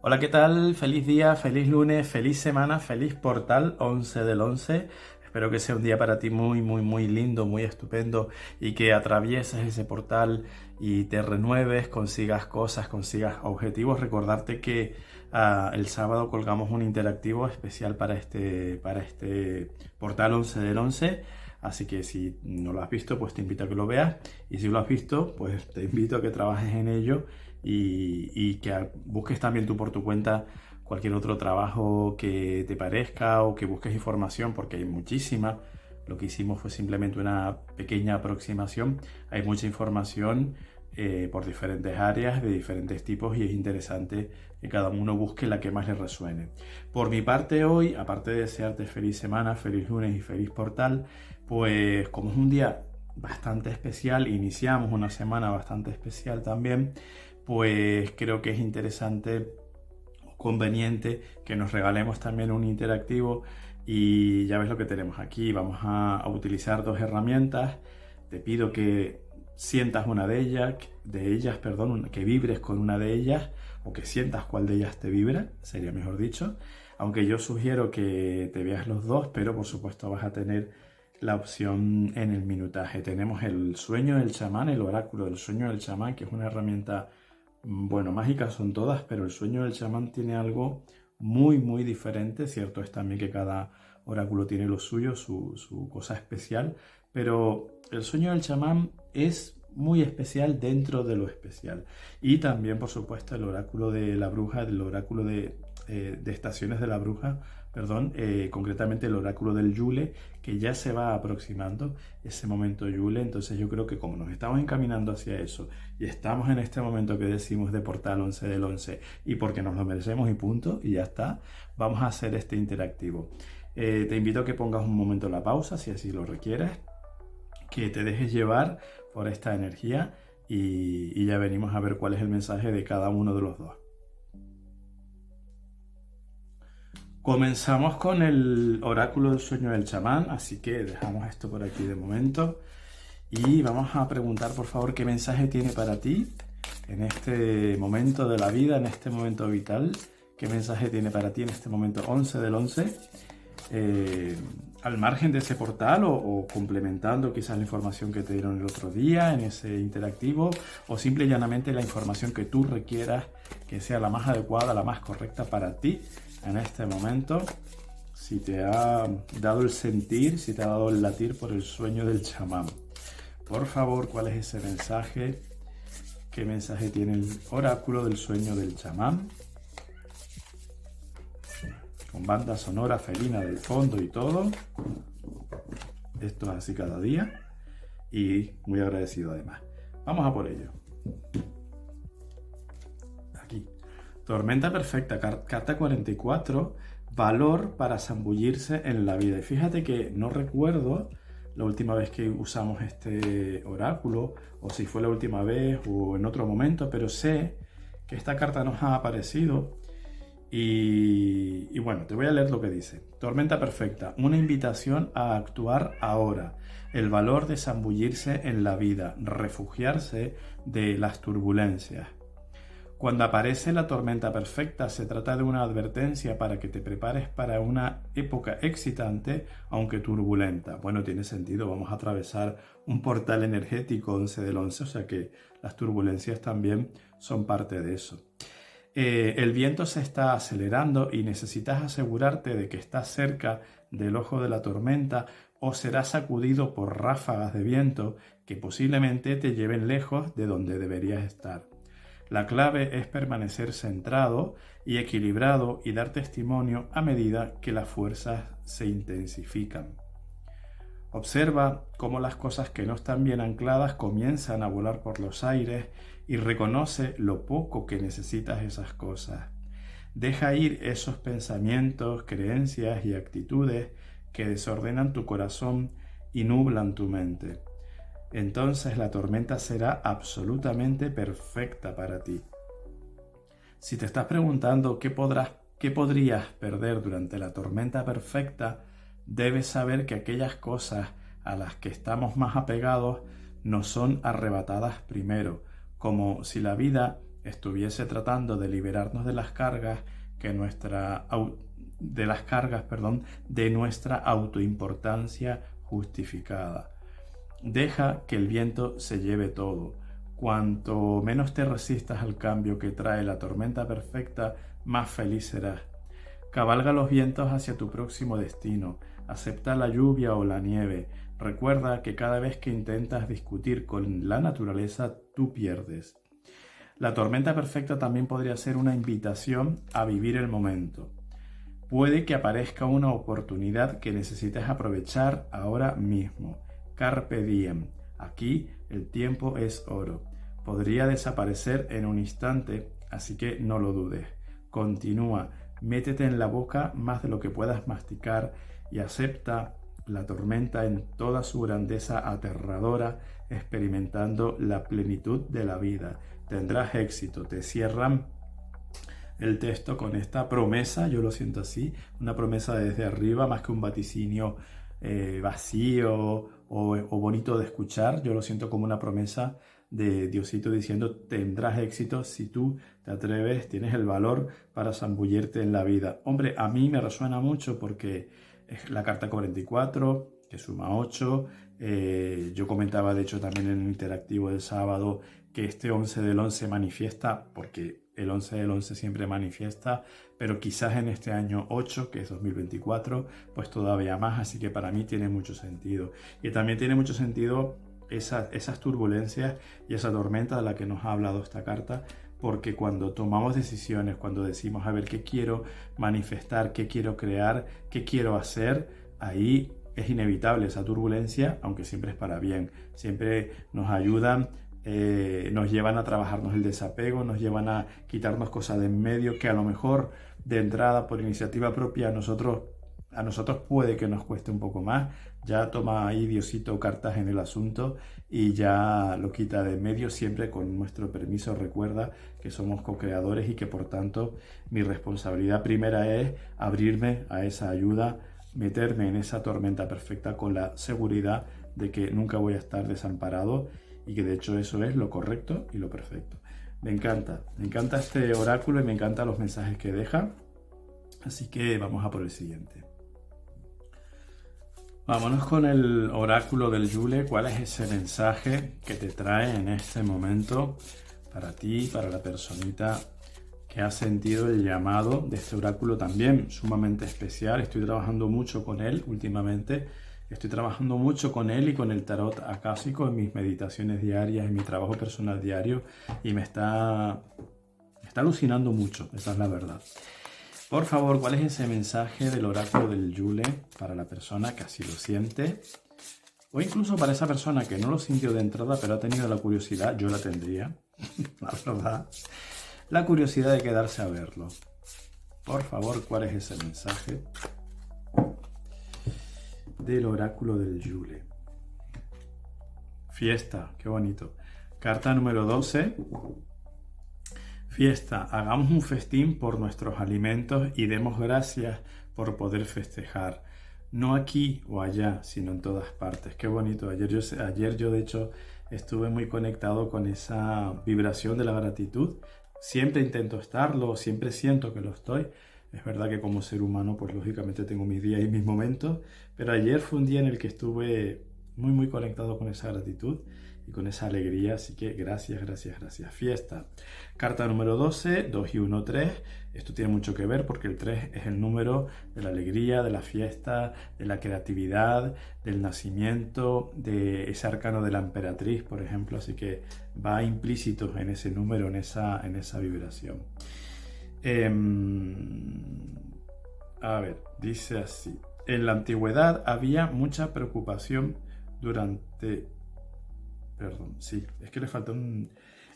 Hola, ¿qué tal? Feliz día, feliz lunes, feliz semana, feliz portal 11 del 11. Espero que sea un día para ti muy lindo, muy estupendo y que atravieses ese portal y te renueves, consigas cosas, consigas objetivos. Recordarte que el sábado colgamos un interactivo especial para este portal 11 del 11. Así que si no lo has visto, pues te invito a que lo veas. Y si lo has visto, pues te invito a que trabajes en ello y que busques también tú por tu cuenta cualquier otro trabajo que te parezca o que busques información, porque hay muchísima. Lo que hicimos fue simplemente una pequeña aproximación. Hay mucha información por diferentes áreas, de diferentes tipos, y es interesante que cada uno busque la que más le resuene. Por mi parte hoy, aparte de desearte feliz semana, feliz lunes y feliz portal, pues como es un día bastante especial, iniciamos una semana bastante especial también, pues creo que es interesante, conveniente que nos regalemos también un interactivo. Y ya ves lo que tenemos aquí. Vamos a utilizar dos herramientas. Te pido que sientas una que vibres con una de ellas, o que sientas cuál de ellas te vibra, sería mejor dicho. Aunque yo sugiero que te veas los dos, pero por supuesto vas a tener la opción en el minutaje. Tenemos el sueño del chamán, el oráculo del sueño del chamán, que es una herramienta, bueno, mágicas son todas, pero el sueño del chamán tiene algo muy diferente. Cierto es también que cada oráculo tiene lo suyo, su cosa especial, pero el sueño del chamán es muy especial dentro de lo especial. Y también, por supuesto, el oráculo de la bruja, el oráculo de estaciones de la bruja, perdón, concretamente el oráculo del Yule, que ya se va aproximando ese momento Yule. Entonces yo creo que como nos estamos encaminando hacia eso y estamos en este momento que decimos de portal 11 del 11 y porque nos lo merecemos y punto, y ya está, vamos a hacer este interactivo. Te invito a que pongas un momento la pausa si así lo requieres, que te dejes llevar por esta energía y ya venimos a ver cuál es el mensaje de cada uno de los dos. Comenzamos con el oráculo del sueño del chamán, así que dejamos esto por aquí de momento y vamos a preguntar, por favor, qué mensaje tiene para ti en este momento de la vida, en este momento vital. ¿Qué mensaje tiene para ti en este momento 11 del 11? Al margen de ese portal o complementando quizás la información que te dieron el otro día en ese interactivo, o simple y llanamente la información que tú requieras, que sea la más adecuada, la más correcta para ti en este momento. Si te ha dado el sentir, si te ha dado el latir por el sueño del chamán. Por favor, ¿cuál es ese mensaje? ¿Qué mensaje tiene el oráculo del sueño del chamán? Con banda sonora felina del fondo y todo. Esto es así cada día y muy agradecido además. Vamos a por ello. Aquí. Tormenta perfecta, carta 44, valor para zambullirse en la vida. Y fíjate que no recuerdo la última vez que usamos este oráculo, o si fue la última vez o en otro momento, pero sé que esta carta nos ha aparecido. Y bueno, te voy a leer lo que dice. Tormenta perfecta, una invitación a actuar ahora. El valor de zambullirse en la vida, refugiarse de las turbulencias. Cuando aparece la tormenta perfecta, se trata de una advertencia para que te prepares para una época excitante, aunque turbulenta. Bueno, tiene sentido, vamos a atravesar un portal energético 11 del 11, o sea que las turbulencias también son parte de eso. El viento se está acelerando y necesitas asegurarte de que estás cerca del ojo de la tormenta, o serás sacudido por ráfagas de viento que posiblemente te lleven lejos de donde deberías estar. La clave es permanecer centrado y equilibrado y dar testimonio a medida que las fuerzas se intensifican. Observa cómo las cosas que no están bien ancladas comienzan a volar por los aires y reconoce lo poco que necesitas esas cosas. Deja ir esos pensamientos, creencias y actitudes que desordenan tu corazón y nublan tu mente. Entonces la tormenta será absolutamente perfecta para ti. Si te estás preguntando qué podrías perder durante la tormenta perfecta, debes saber que aquellas cosas a las que estamos más apegados nos son arrebatadas primero, como si la vida estuviese tratando de liberarnos de las cargas de nuestra autoimportancia justificada. Deja que el viento se lleve todo. Cuanto menos te resistas al cambio que trae la tormenta perfecta, más feliz serás. Cabalga los vientos hacia tu próximo destino. Acepta la lluvia o la nieve. Recuerda que cada vez que intentas discutir con la naturaleza, tú pierdes. La tormenta perfecta también podría ser una invitación a vivir el momento. Puede que aparezca una oportunidad que necesites aprovechar ahora mismo. Carpe diem. Aquí el tiempo es oro. Podría desaparecer en un instante, así que no lo dudes. Continúa, métete en la boca más de lo que puedas masticar y acepta la tormenta en toda su grandeza aterradora, experimentando la plenitud de la vida. Tendrás éxito. Te cierran el texto con esta promesa, yo lo siento así, una promesa desde arriba más que un vaticinio vacío o bonito de escuchar. Yo lo siento como una promesa de Diosito diciendo: tendrás éxito si tú te atreves, tienes el valor para zambullirte en la vida. Hombre, a mí me resuena mucho porque es la carta 44, que suma 8. Yo comentaba de hecho también en el interactivo del sábado que este 11 del 11 manifiesta, porque el 11 del 11 siempre manifiesta, pero quizás en este año 8, que es 2024, pues todavía más, así que para mí tiene mucho sentido. Y también tiene mucho sentido esas turbulencias y esa tormenta de la que nos ha hablado esta carta, porque cuando tomamos decisiones, cuando decimos a ver qué quiero manifestar, qué quiero crear, qué quiero hacer, ahí es inevitable esa turbulencia, aunque siempre es para bien, siempre nos ayudan. Nos llevan a trabajarnos el desapego, nos llevan a quitarnos cosas de en medio que a lo mejor de entrada por iniciativa propia a nosotros puede que nos cueste un poco más. Ya toma ahí Diosito cartas en el asunto y ya lo quita de en medio, siempre con nuestro permiso. Recuerda que somos co-creadores y que por tanto mi responsabilidad primera es abrirme a esa ayuda, meterme en esa tormenta perfecta con la seguridad de que nunca voy a estar desamparado y que de hecho eso es lo correcto y lo perfecto. Me encanta este oráculo y me encantan los mensajes que deja. Así que vamos a por el siguiente. Vámonos con el oráculo del Yule. ¿Cuál es ese mensaje que te trae en este momento para ti, para la personita que ha sentido el llamado de este oráculo también sumamente especial? Estoy trabajando mucho con él últimamente. Estoy trabajando mucho con él y con el tarot acásico en mis meditaciones diarias, en mi trabajo personal diario, y me está alucinando mucho, esa es la verdad. Por favor, ¿cuál es ese mensaje del oráculo del Yule para la persona que así lo siente? O incluso para esa persona que no lo sintió de entrada, pero ha tenido la curiosidad, yo la tendría, la verdad, la curiosidad de quedarse a verlo. Por favor, ¿cuál es ese mensaje del oráculo del Yule? Fiesta, qué bonito. Carta número 12. Fiesta, hagamos un festín por nuestros alimentos y demos gracias por poder festejar. No aquí o allá, sino en todas partes. Qué bonito. Ayer yo de hecho estuve muy conectado con esa vibración de la gratitud. Siempre intento estarlo, siempre siento que lo estoy. Es verdad que como ser humano, pues lógicamente tengo mis días y mis momentos, pero ayer fue un día en el que estuve muy conectado con esa gratitud y con esa alegría, así que gracias. Fiesta. Carta número 12, 2 y 1, 3. Esto tiene mucho que ver porque el 3 es el número de la alegría, de la fiesta, de la creatividad, del nacimiento, de ese arcano de la emperatriz, por ejemplo, así que va implícito en ese número, en esa vibración. A ver, dice así: en la antigüedad había mucha preocupación es que le falta un...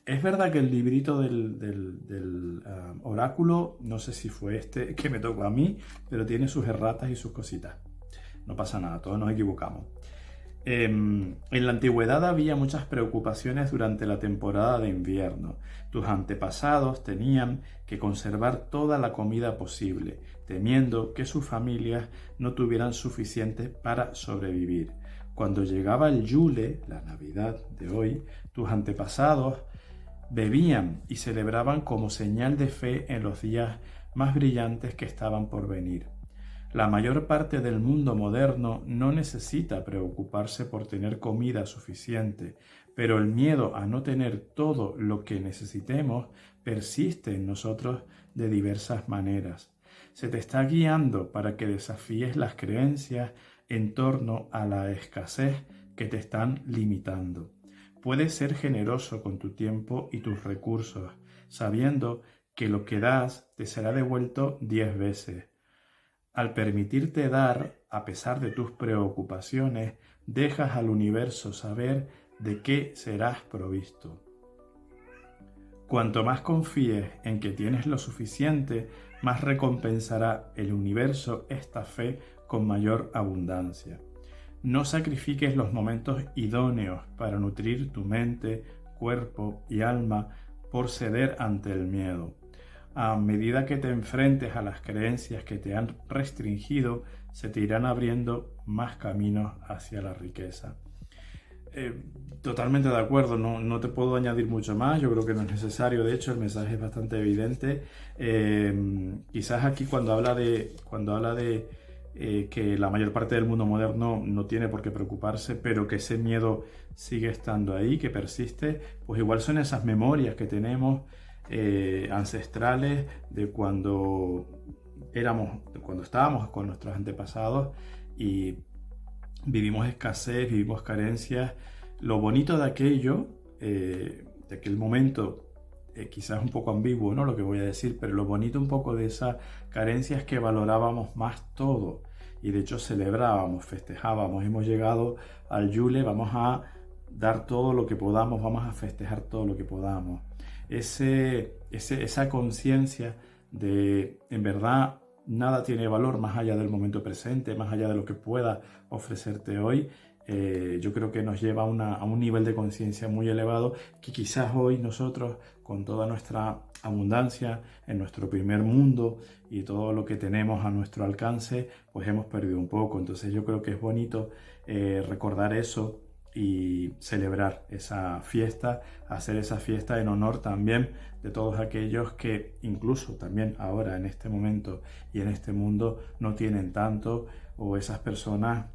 Es verdad que el librito del oráculo, no sé si fue este que me tocó a mí, pero tiene sus erratas y sus cositas. No pasa nada, todos nos equivocamos. En la antigüedad había muchas preocupaciones durante la temporada de invierno. Tus antepasados tenían que conservar toda la comida posible, temiendo que sus familias no tuvieran suficiente para sobrevivir. Cuando llegaba el Yule, la Navidad de hoy, tus antepasados bebían y celebraban como señal de fe en los días más brillantes que estaban por venir. La mayor parte del mundo moderno no necesita preocuparse por tener comida suficiente, pero el miedo a no tener todo lo que necesitemos persiste en nosotros de diversas maneras. Se te está guiando para que desafíes las creencias en torno a la escasez que te están limitando. Puedes ser generoso con tu tiempo y tus recursos, sabiendo que lo que das te será devuelto 10 veces. Al permitirte dar, a pesar de tus preocupaciones, dejas al universo saber de qué serás provisto. Cuanto más confíes en que tienes lo suficiente, más recompensará el universo esta fe con mayor abundancia. No sacrifiques los momentos idóneos para nutrir tu mente, cuerpo y alma por ceder ante el miedo. A medida que te enfrentes a las creencias que te han restringido, se te irán abriendo más caminos hacia la riqueza. Totalmente de acuerdo, no te puedo añadir mucho más, yo creo que no es necesario, de hecho el mensaje es bastante evidente. Quizás aquí cuando habla de que la mayor parte del mundo moderno no tiene por qué preocuparse, pero que ese miedo sigue estando ahí, que persiste, pues igual son esas memorias que tenemos ancestrales de cuando estábamos con nuestros antepasados y vivimos escasez, vivimos carencias. Lo bonito de aquello, de aquel momento, quizás un poco ambiguo, ¿no? Lo que voy a decir, pero lo bonito un poco de esa carencia es que valorábamos más todo y de hecho celebrábamos, festejábamos. Hemos llegado al Yule, vamos a dar todo lo que podamos, vamos a festejar todo lo que podamos. Esa conciencia de, en verdad, nada tiene valor más allá del momento presente, más allá de lo que pueda ofrecerte hoy. Yo creo que nos lleva a un nivel de conciencia muy elevado que quizás hoy nosotros, con toda nuestra abundancia en nuestro primer mundo y todo lo que tenemos a nuestro alcance, pues hemos perdido un poco. Entonces yo creo que es bonito recordar eso y celebrar esa fiesta, hacer esa fiesta en honor también de todos aquellos que incluso también ahora en este momento y en este mundo no tienen tanto, o esas personas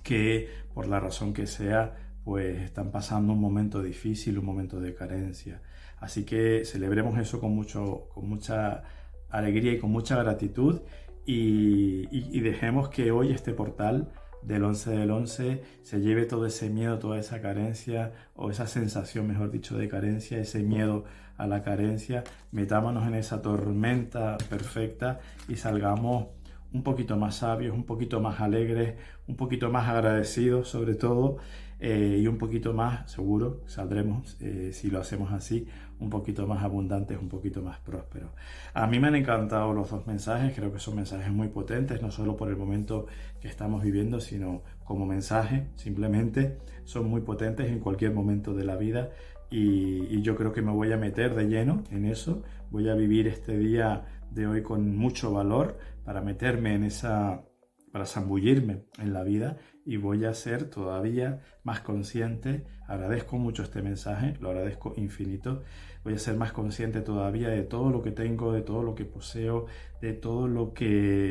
que por la razón que sea pues están pasando un momento difícil, un momento de carencia. Así que celebremos eso con mucha alegría y con mucha gratitud y dejemos que hoy este portal del 11 del 11 se lleve todo ese miedo, toda esa carencia o esa sensación, mejor dicho, de carencia, ese miedo a la carencia. Metámonos en esa tormenta perfecta y salgamos un poquito más sabios, un poquito más alegres, un poquito más agradecidos sobre todo, y un poquito más, seguro, saldremos, si lo hacemos así, un poquito más abundantes, un poquito más prósperos. A mí me han encantado los dos mensajes, creo que son mensajes muy potentes, no solo por el momento que estamos viviendo, sino como mensaje, simplemente son muy potentes en cualquier momento de la vida. Y yo creo que me voy a meter de lleno en eso, voy a vivir este día de hoy con mucho valor para meterme en para zambullirme en la vida, y voy a ser todavía más consciente. Agradezco mucho este mensaje, lo agradezco infinito. Voy a ser más consciente todavía de todo lo que tengo, de todo lo que poseo, de todo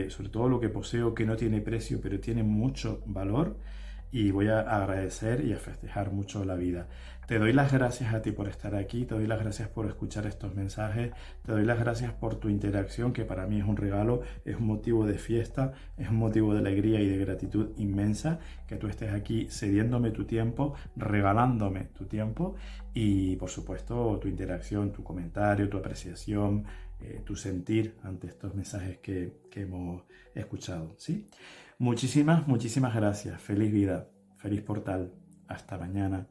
sobre todo lo que poseo que no tiene precio, pero tiene mucho valor. Y voy a agradecer y a festejar mucho la vida. Te doy las gracias a ti por estar aquí, te doy las gracias por escuchar estos mensajes, te doy las gracias por tu interacción, que para mí es un regalo, es un motivo de fiesta, es un motivo de alegría y de gratitud inmensa, que tú estés aquí cediéndome tu tiempo, regalándome tu tiempo y por supuesto tu interacción, tu comentario, tu apreciación, tu sentir ante estos mensajes que hemos escuchado, ¿sí? Muchísimas gracias. Feliz vida, feliz portal. Hasta mañana.